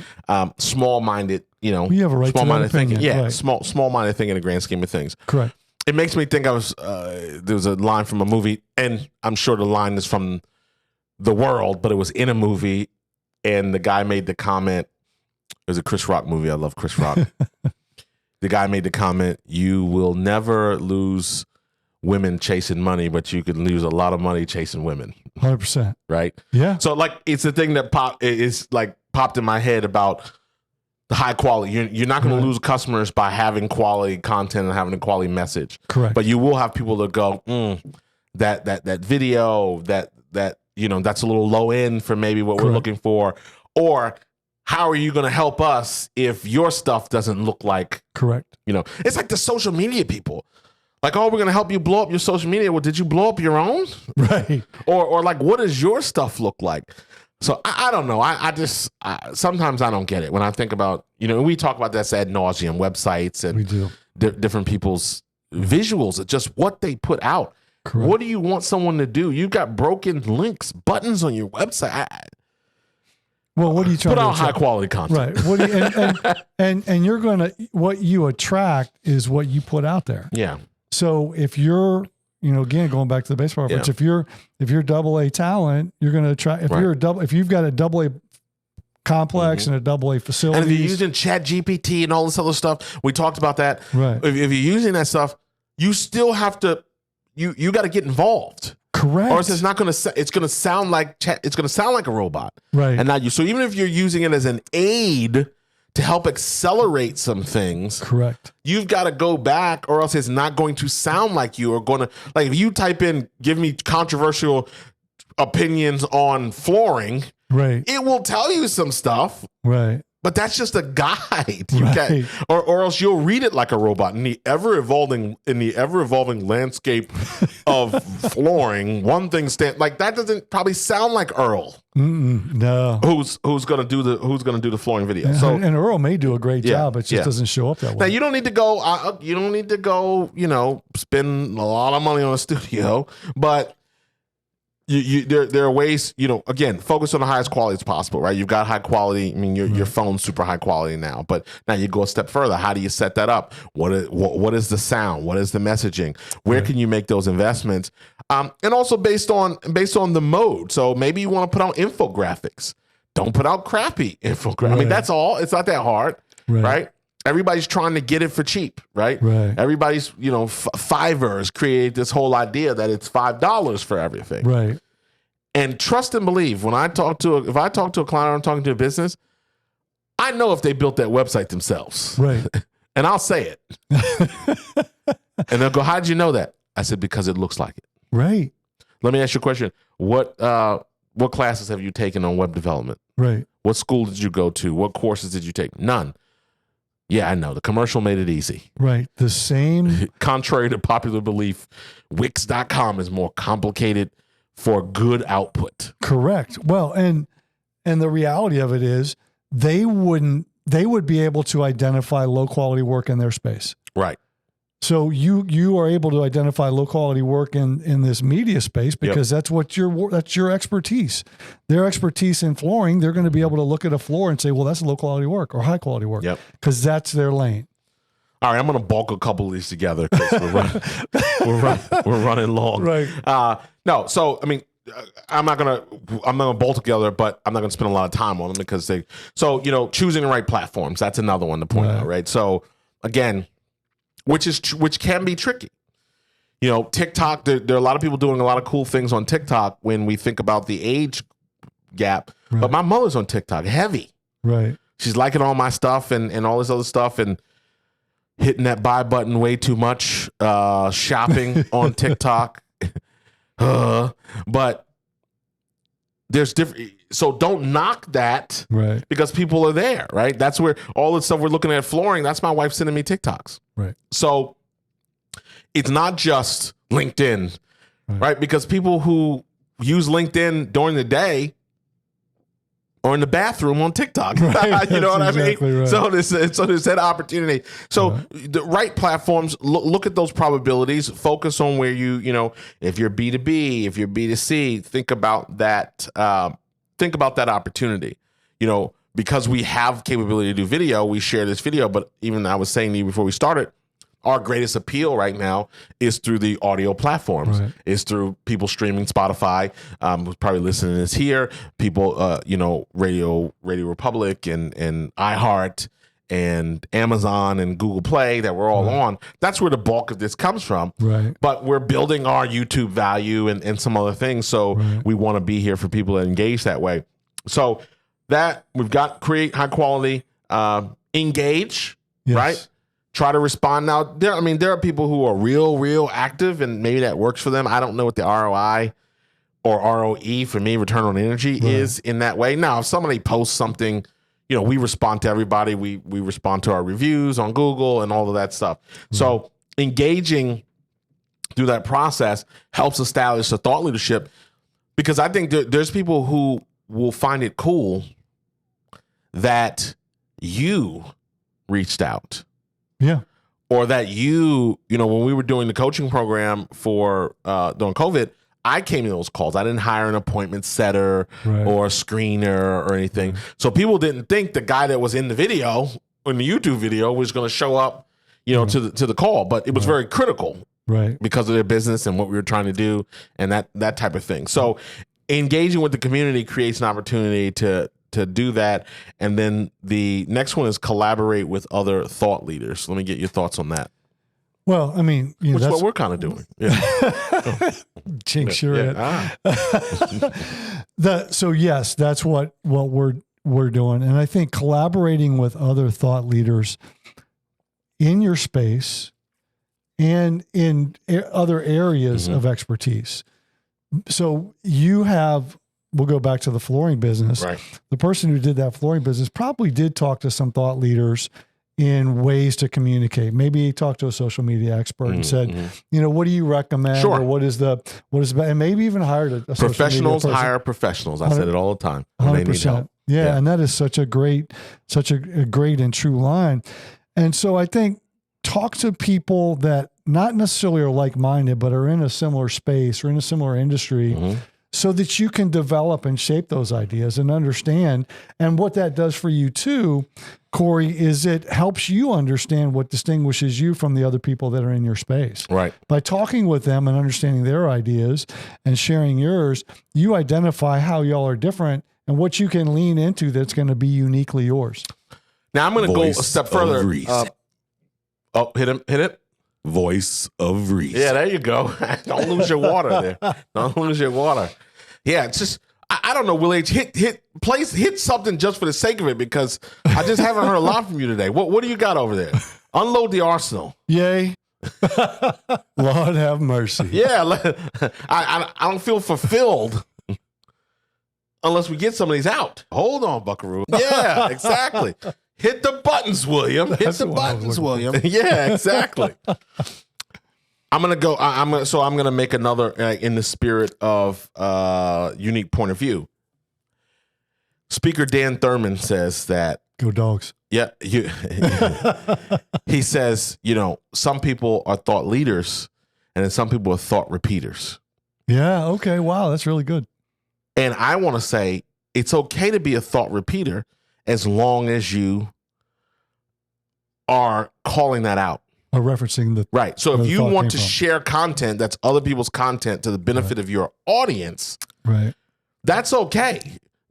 Small-minded. You have a right small-minded to that thinking. opinion. Yeah, right. small-minded thinking in the grand scheme of things. Correct. It makes me think there was a line from a movie, and I'm sure the line is from The World, but it was in a movie, and the guy made the comment. It was a Chris Rock movie. I love Chris Rock. The guy made the comment, you will never lose women chasing money, but you can lose a lot of money chasing women. 100%. Right? Yeah. So it's the thing that popped in my head about the high quality. You're not going to lose customers by having quality content and having a quality message. Correct. But you will have people that go, that video, that's a little low end for maybe what we're looking for. Or how are you going to help us if your stuff doesn't look like? Correct. It's like the social media people. Like, oh, we're going to help you blow up your social media. Well, did you blow up your own? Right. Or like, what does your stuff look like? So I don't know. I sometimes I don't get it when I think about, we talk about this ad nauseum, websites and we do. Different people's visuals. It's just what they put out. Correct. What do you want someone to do? You've got broken links, buttons on your website. Well, what are you trying to put out high quality content? Right. What do you, and you're going to, what you attract is what you put out there. Yeah. So if you're, again, going back to the baseball reference, if you're double A talent, you're going to attract, if you've got a double A complex and a double A facility. And if you're using ChatGPT and all this other stuff, we talked about that. Right. If you're using that stuff, you still have to, you got to get involved. Correct. Or it's not going to, it's going to sound like a robot. Right. And not you. So even if you're using it as an aid to help accelerate some things, Correct. you've got to go back, or else it's not going to sound like you are going to, like, if you type in, give me controversial opinions on flooring, Right. it will tell you some stuff. Right. But that's just a guide. You Right. can't, or else you'll read it like a robot. In the ever evolving landscape of flooring, one thing like that doesn't probably sound like Earl, No. who's gonna do the flooring video. And, So and Earl may do a great Yeah, job. It just yeah. doesn't show up that now way. you don't need to go. You don't need to go. Spend a lot of money on a studio, but. There are ways, again, focus on the highest quality as possible, right? You've got high quality. I mean, your phone's super high quality now, but now you go a step further. How do you set that up? What is the sound? What is the messaging? Where can you make those investments? And also based on the mode. So maybe you want to put out infographics. Don't put out crappy infographics. I mean, that's all. It's not that hard, right? Everybody's trying to get it for cheap, right? Right. Everybody's, Fiverr has created this whole idea that it's $5 for everything. Right. And trust and believe, if I talk to a client or I'm talking to a business, I know if they built that website themselves. Right. And I'll say it. And they'll go, how'd you know that? I said, because it looks like it. Right. Let me ask you a question. What classes have you taken on web development? Right. What school did you go to? What courses did you take? None. Yeah, I know. The commercial made it easy. Right. The same. Contrary to popular belief, Wix.com is more complicated for good output. Correct. Well, and the reality of it is they would be able to identify low quality work in their space. Right. So you are able to identify low quality work in this media space because that's your expertise. Their expertise in flooring, they're going to be able to look at a floor and say, well, that's low quality work or high quality work. Yep. Because that's their lane. All right, I'm going to bulk a couple of these together because we're running long. Right. No, so I mean, I'm not gonna bolt together, but I'm not gonna spend a lot of time on them because choosing the right platforms. That's another one to point out, right? So again, which can be tricky. TikTok. There are a lot of people doing a lot of cool things on TikTok when we think about the age gap. Right. But my mother's on TikTok, heavy. Right. She's liking all my stuff and all this other stuff and hitting that buy button way too much. Shopping on TikTok. But there's different. So don't knock that, right? Because people are there, right? That's where all the stuff we're looking at flooring. That's my wife sending me TikToks, right? So it's not just LinkedIn, right? Because people who use LinkedIn during the day or in the bathroom on TikTok, right. You know what exactly I mean? Right. So there's that opportunity. So the right platforms, look at those probabilities, focus on where if you're B2B, if you're B2C, think about that opportunity, because we have capability to do video, we share this video, but even I was saying to you before we started, our greatest appeal right now is through the audio platforms. Right. Is through people streaming Spotify, who's probably listening to this here. People, Radio Republic and iHeart and Amazon and Google Play that we're all on. That's where the bulk of this comes from. Right. But we're building our YouTube value and some other things. So we want to be here for people that engage that way. So that we've got create high quality, engage, right? Try to respond. Now, there are people who are real active, and maybe that works for them. I don't know what the ROI or ROE for me, return on energy, is in that way. Now, if somebody posts something, we respond to everybody. We respond to our reviews on Google and all of that stuff. So engaging through that process helps establish a thought leadership, because I think there's people who will find it cool that you reached out. Yeah. Or that when we were doing the coaching program for during COVID, I came to those calls. I didn't hire an appointment setter or a screener or anything. So people didn't think the guy that was in the video, in the YouTube video, was going to show up, to the call. But it was very critical, because of their business and what we were trying to do and that type of thing. So engaging with the community creates an opportunity to do that. And then the next one is collaborate with other thought leaders. Let me get your thoughts on that. Well, I mean, which is that's what we're kind of doing. Yeah. Jinx, you're it. So yes, that's what we're we're doing. And I think collaborating with other thought leaders in your space and in other areas of expertise. So we'll go back to the flooring business. Right. The person who did that flooring business probably did talk to some thought leaders in ways to communicate. Maybe he talked to a social media expert and said, what do you recommend? Sure. Or and maybe even hired a social media Professionals person. hire professionals. I said it all the time. When they need 100%. help. Yeah. And that is such a great and true line. And so I think talk to people that not necessarily are like-minded, but are in a similar space or in a similar industry so that you can develop and shape those ideas and understand. And what that does for you too, Cory, is it helps you understand what distinguishes you from the other people that are in your space. Right. By talking with them and understanding their ideas and sharing yours, you identify how y'all are different and what you can lean into that's going to be uniquely yours. Now I'm going to go a Voice step of further. Reese. Hit it. Voice of Reese. Yeah, there you go. Don't lose your water there. Don't lose your water. Yeah, it's just I don't know, Will H. Hit something just for the sake of it, because I just haven't heard a lot from you today. What do you got over there? Unload the arsenal. Yay. Lord have mercy. Yeah, I don't feel fulfilled unless we get some of these out. Hold on, Buckaroo. Yeah, exactly. Hit the buttons, William. Hit the buttons, William. Yeah, exactly. I'm gonna make another in the spirit of unique point of view. Speaker Dan Thurman says that. Go Dogs. Yeah, he says, some people are thought leaders, and then some people are thought repeaters. Yeah. Okay. Wow, that's really good. And I want to say it's okay to be a thought repeater as long as you are calling that out. Or referencing the Right. So where if the you thought want came to from. share content that's other people's content to the benefit of your audience, Right. that's okay.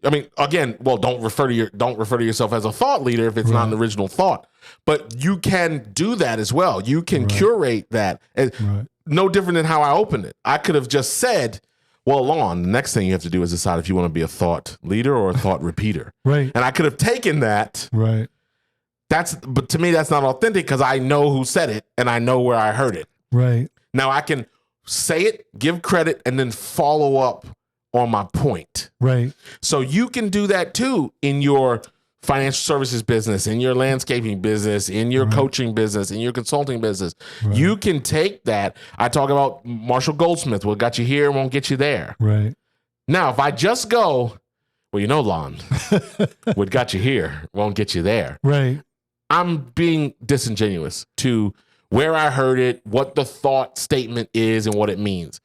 I mean, again, well, don't refer to yourself as a thought leader if it's not an original thought. But you can do that as well. You can curate that. Right. No different than how I opened it. I could have just said, well, Lon, the next thing you have to do is decide if you want to be a thought leader or a thought repeater. Right. And I could have taken that. Right. But to me, that's not authentic because I know who said it and I know where I heard it. Right. Now I can say it, give credit, and then follow up on my point. Right. So you can do that too in your financial services business, in your landscaping business, in your coaching business, in your consulting business. Right. You can take that. I talk about Marshall Goldsmith. What got you here won't get you there. Right. Now, if I just go, well, Lon, what got you here won't get you there. Right. I'm being disingenuous to where I heard it, what the thought statement is, and what it means.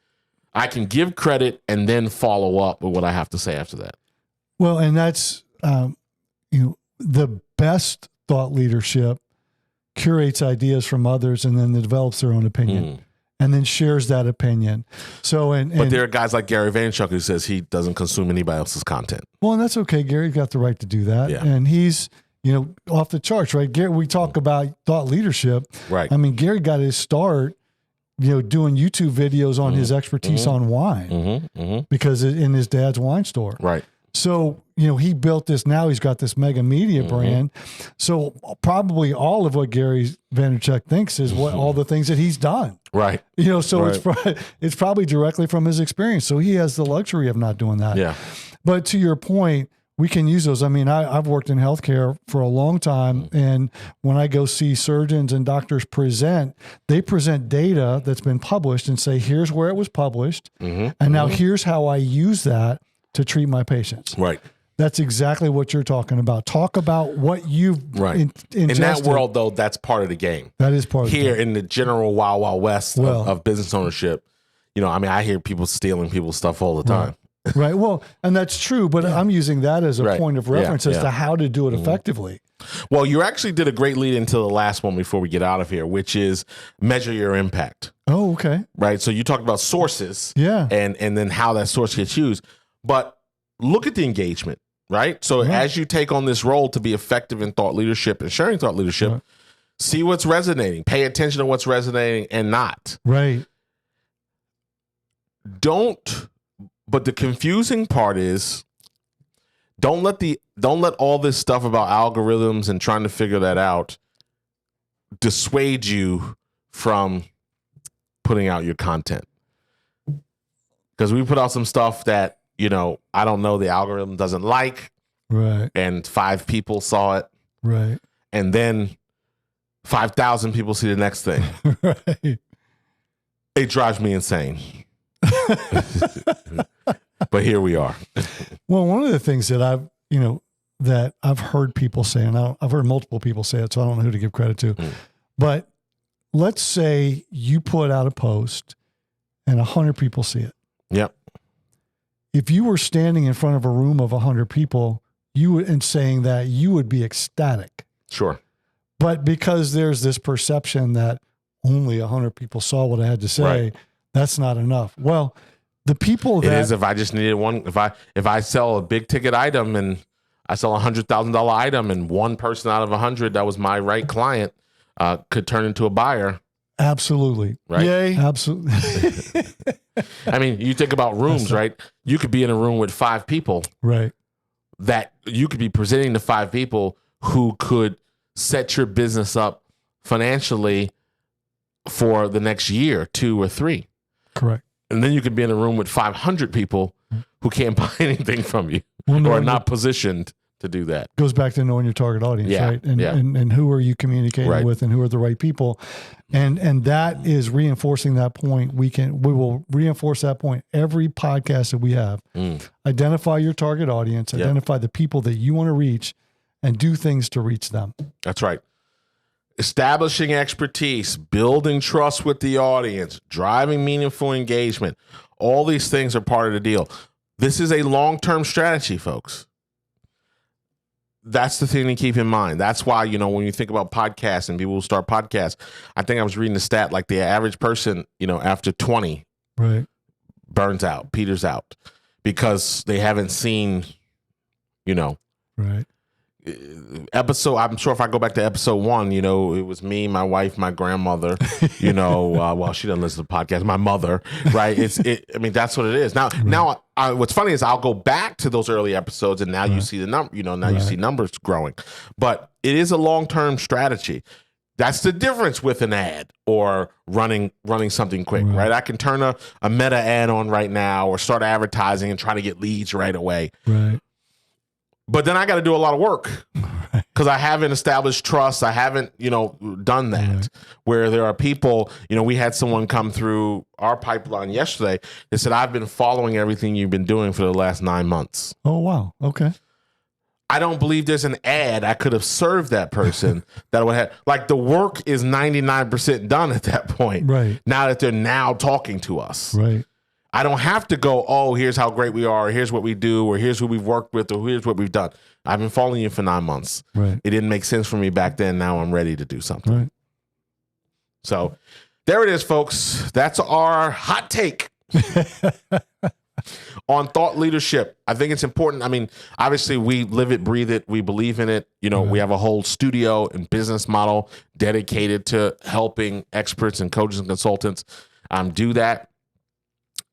I can give credit and then follow up with what I have to say after that. Well, and that's the best thought leadership curates ideas from others and then develops their own opinion and then shares that opinion. So, but there are guys like Gary Vaynerchuk who says he doesn't consume anybody else's content. Well, and that's okay. Gary's got the right to do that. Yeah. And he's, off the charts, right? Gary, we talk about thought leadership. Right. I mean, Gary got his start, doing YouTube videos on his expertise on wine because in his dad's wine store. Right. So, he built this. Now he's got this mega media brand. So probably all of what Gary Vaynerchuk thinks is what all the things that he's done. Right. So it's probably directly from his experience. So he has the luxury of not doing that. Yeah. But to your point, we can use those. I mean, I've worked in healthcare for a long time. And when I go see surgeons and doctors they present data that's been published and say, here's where it was published. And now here's how I use that to treat my patients. Right. That's exactly what you're talking about. Talk about what you've ingested. In that world, though, that's part of the game. That is part of Here the game. in the general wild, wild west of business ownership, I hear people stealing people's stuff all the time. Right. Well, and that's true, but I'm using that as a point of reference as to how to do it effectively. Well, you actually did a great lead into the last one before we get out of here, which is measure your impact. Oh, okay. Right. So you talked about sources. Yeah. And then how that source gets used. But look at the engagement, right? So as you take on this role to be effective in thought leadership and sharing thought leadership, see what's resonating, pay attention to what's resonating and not. Right. But the confusing part is don't let all this stuff about algorithms and trying to figure that out dissuade you from putting out your content. Because we put out some stuff that, I don't know, the algorithm doesn't like. Right. And 5 people saw it. Right. And then 5,000 people see the next thing. Right. It drives me insane. But here we are. Well, one of the things that I've heard people say, and I've heard multiple people say it, so I don't know who to give credit to, but let's say you put out a post and 100 people see it. Yep. If you were standing in front of a room of 100 people, and saying that, you would be ecstatic. Sure. But because there's this perception that only 100 people saw what I had to say, right. That's not enough. Well, the people that... It is if I just needed one, if I sell a big ticket item and I sell $100,000 item and one person out of 100 that was my right client could turn into a buyer. Absolutely. Right. Yay. Absolutely. I mean, you think about rooms, right? You could be in a room with 5 people. Right. That you could be presenting to 5 people who could set your business up financially for the next year, 2 or 3. Correct. And then you could be in a room with 500 people who can't buy anything from you or are not positioned to do that. Goes back to knowing your target audience, right? And who are you communicating with, and who are the right people, and that is reinforcing that point. We will reinforce that point every podcast that we have. Identify your target audience, identify the people that you want to reach, and do things to reach them. That's right. Establishing expertise, building trust with the audience, driving meaningful engagement. All these things are part of the deal. This is a long-term strategy, folks. That's the thing to keep in mind. That's why, when you think about podcasts and people who start podcasts, I think I was reading the stat, like the average person, after 20 burns out, peters out, because they haven't seen, episode. I'm sure if I go back to episode 1, it was me, my wife, my grandmother, well, she doesn't listen to podcasts, my mother, right? I mean, that's what it is. Now, what's funny is I'll go back to those early episodes and now you see the number, you see numbers growing, but it is a long-term strategy. That's the difference with an ad or running something quick, right? I can turn a meta ad on right now or start advertising and try to get leads right away. Right. But then I got to do a lot of work because I haven't established trust. I haven't, done that. Where there are people, we had someone come through our pipeline yesterday that said, I've been following everything you've been doing for the last 9 months. Oh, wow. Okay. I don't believe there's an ad I could have served that person that would have, like, the work is 99% done at that point. Right. Now that they're now talking to us. Right. I don't have to go, oh, here's how great we are, or here's what we do, or here's who we've worked with, or here's what we've done. I've been following you for 9 months. Right. It didn't make sense for me back then. Now I'm ready to do something. Right. So there it is, folks. That's our hot take on thought leadership. I think it's important. I mean, obviously we live it, breathe it. We believe in it. We have a whole studio and business model dedicated to helping experts and coaches and consultants do that.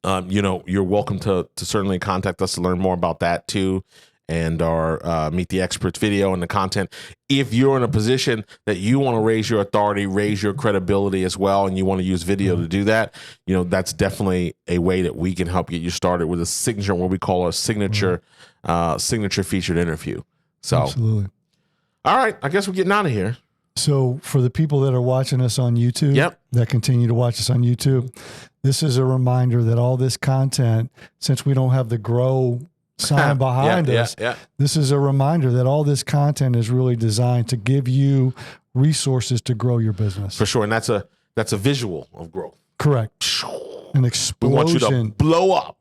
You're welcome to certainly contact us to learn more about that too, and our Meet the Experts video and the content. If you're in a position that you want to raise your authority, raise your credibility as well, and you want to use video to do that, that's definitely a way that we can help get you started with a signature, what we call a signature featured interview. So, absolutely. All right, I guess we're getting out of here. So for the people that are watching us on YouTube, that continue to watch us on YouTube, this is a reminder that all this content, since we don't have the grow sign behind us, this is a reminder that all this content is really designed to give you resources to grow your business. For sure. And that's a visual of growth. Correct. An explosion. We want you to blow up.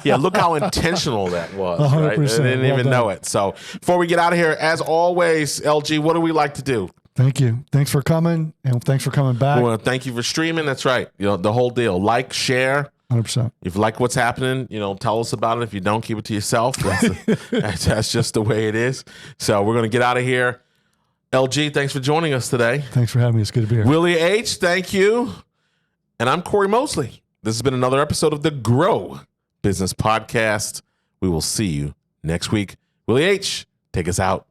Yeah, look how intentional that was. 100%. Right? I didn't even know it. So before we get out of here, as always, LG, what do we like to do? Thank you. Thanks for coming, and thanks for coming back. We want to thank you for streaming. That's right. The whole deal. Like, share. 100%. If you like what's happening, tell us about it. If you don't, keep it to yourself. That's just the way it is. So we're going to get out of here. LG, thanks for joining us today. Thanks for having me. It's good to be here. Willie H., thank you. And I'm Cory Mosley. This has been another episode of the Grow Business Podcast. We will see you next week. Willie H, take us out.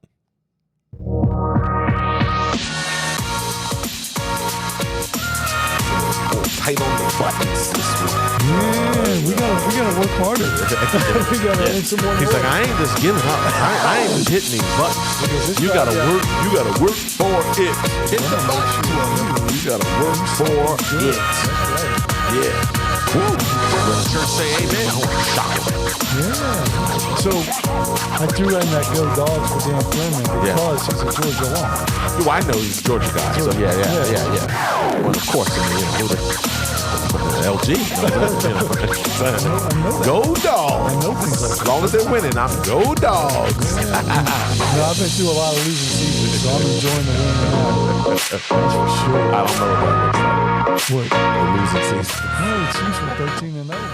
Tight on the buttons this week. Yeah, we gotta work harder. We gotta earn some more. He's like, I ain't just giving up. I ain't just hitting these buttons. You gotta work. You gotta work for it. Hit the button. You gotta work for it. Yeah. Woo. When the church say amen, I want to shock him. Yeah. So I threw in that Go Dogs for Dan Fleming because he's a Georgia Lon. Well, I know he's a Georgia guy. So yeah. Well, of course, LG. Go Dogs. I know things like As long as they're winning, I'm Go Dogs. I've been through a lot of losing seasons, so I'm enjoying the win now. That's for sure. I don't know what that looks like. What? The losing season. No, it's usually 13-0.